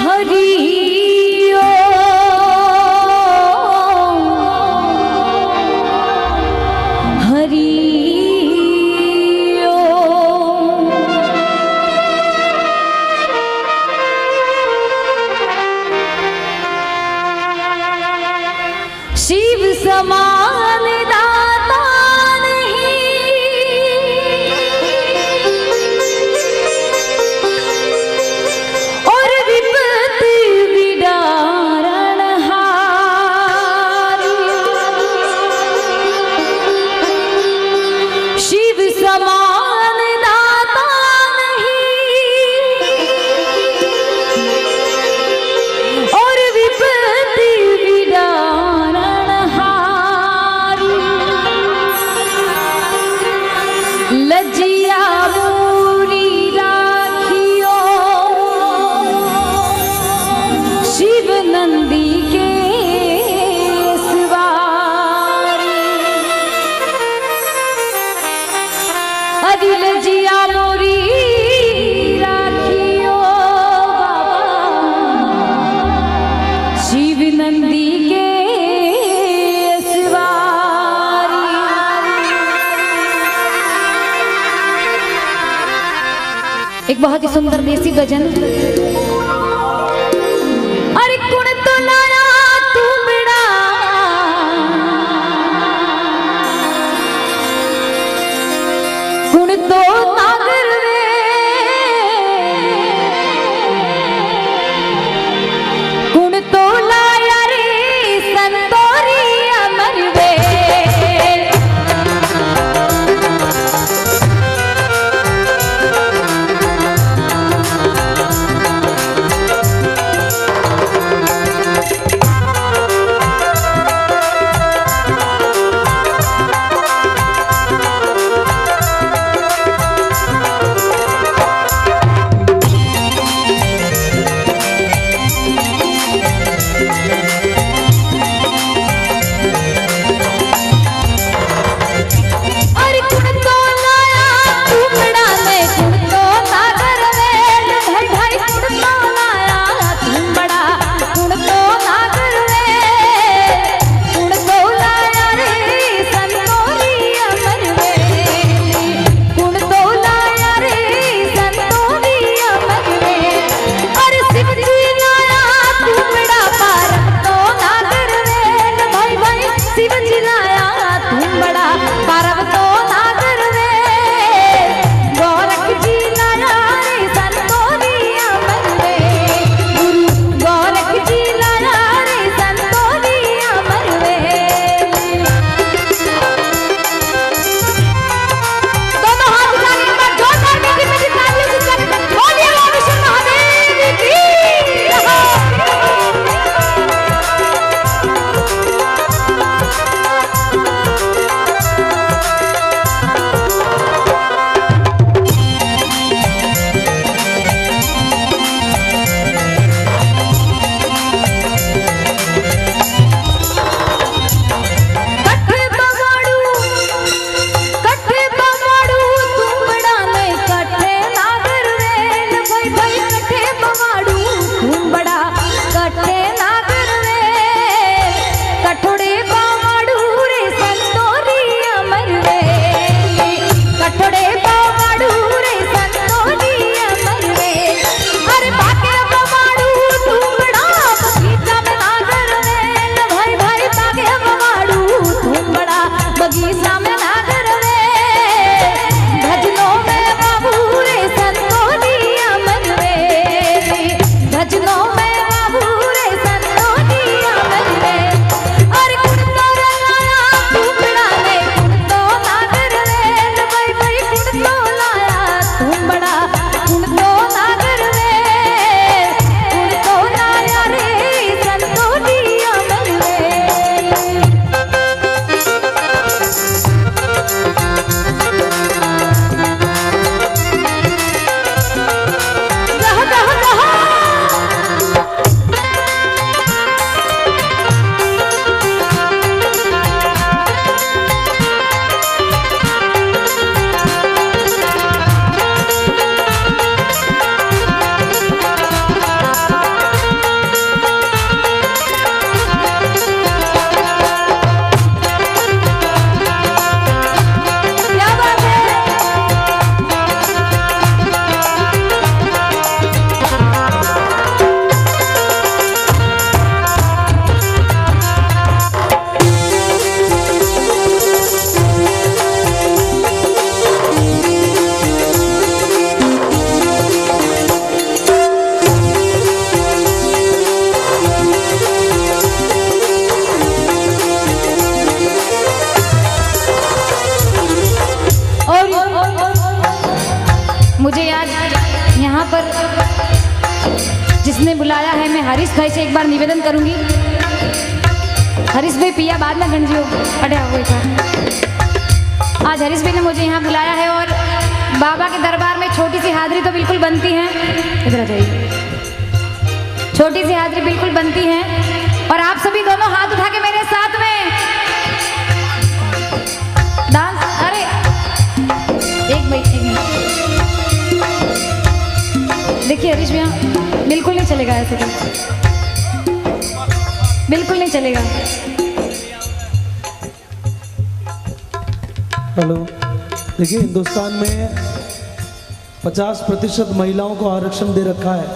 हरि हरि शिव समान दाता नहीं और विपत्ति विदारणहारी। शिव समान दाता नहीं और विपत्ति लजिया मूरी राखियो शिव नंदी के सवारी। अरे लजिया मूरी राखियो बाबा शिव नंदी के एक बहुत ही सुंदर देसी भजन। अरे कुण तो लाया तू बिड़ा कुण तो नागर वे कुण तो लाया रे संतोरी अमर वे। जिसने बुलाया है, मैं हरीश भाई से एक बार निवेदन करूंगी। हरीश भाई पिया बाद में गंजियो अरे वो आज हरीश भाई ने मुझे यहाँ बुलाया है और बाबा के दरबार में छोटी सी हाजिरी तो बिल्कुल बनती है। इधर आ जाइए, छोटी सी हाजिरी बिल्कुल बनती है और आप सभी दोनों हाथ उठा के मेरे साथ में डांस। अरे एक मिनट देखिए हरीश भैया, बिल्कुल नहीं चलेगा ऐसे तो, बिल्कुल नहीं चलेगा। हेलो, देखिए हिंदुस्तान में 50% महिलाओं को आरक्षण दे रखा है।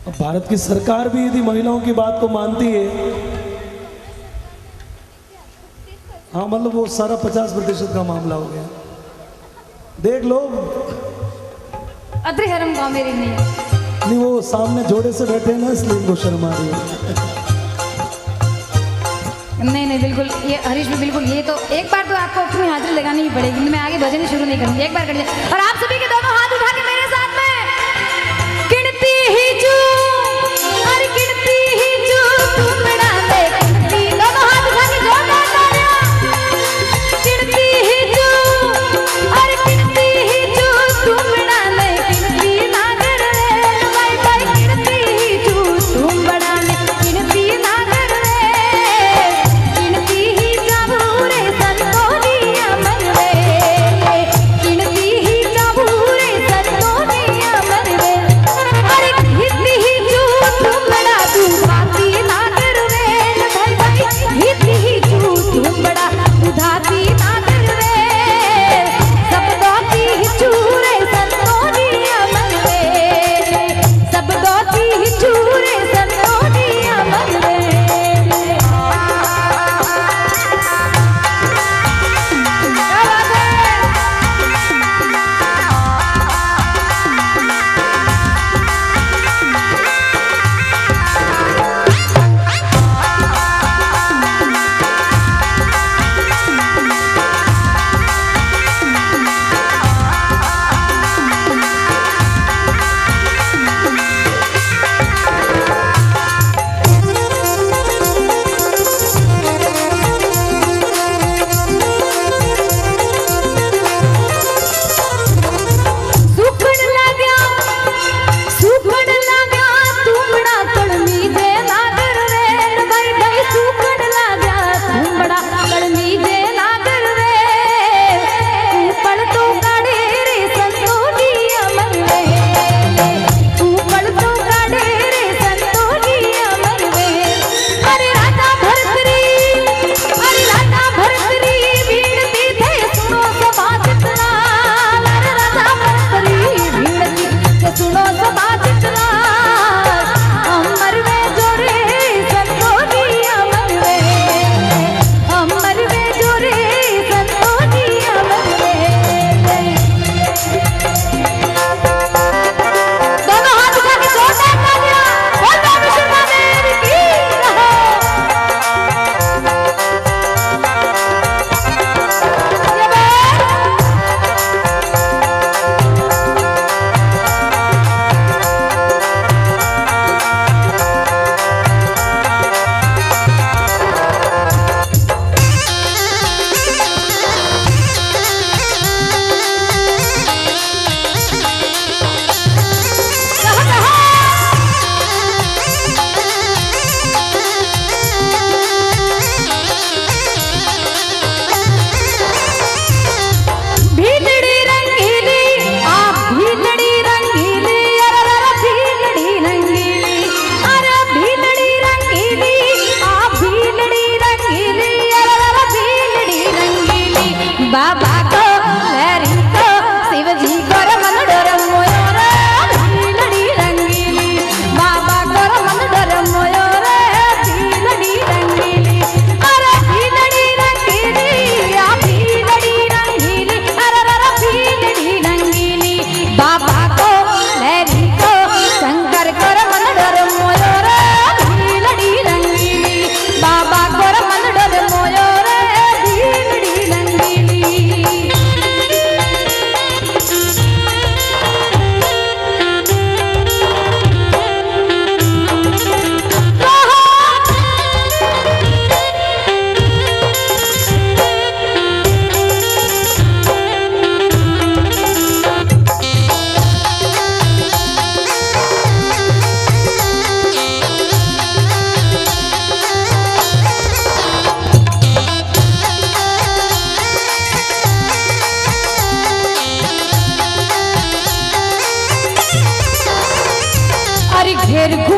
अब भारत की सरकार भी यदि महिलाओं की बात को मानती है, हाँ मतलब वो सारा 50% का मामला हो गया। देख लो, अद्री हरम गाँव मेरी नहीं वो सामने जोड़े से बैठे हैं ना, इसलिए इनको शर्म आ रही है। नहीं बिल्कुल, ये हरीश भी बिल्कुल, ये तो एक बार तो आपको अपनी हाजिरी लगानी ही पड़ेगी। मैं आगे भजन शुरू नहीं करूंगी, एक बार कर दिया। और आप सभी के दोनों हाथ उठा के मेरे साथ में गिनती ही जो, अरे गिनती ही जो तुम डाले, गिनती, दोनों हाथ उठा के जोरदार तालियां। गिनती ही जो, अरे गिनती ही जो तुम डाले, गिनती ना करे बाय बाय, गिनती ही जो तुम डाले, गिनती ना करे, गिनती ही जाबू रे संतोलिया मन रे, गिनती ही जाबू फिर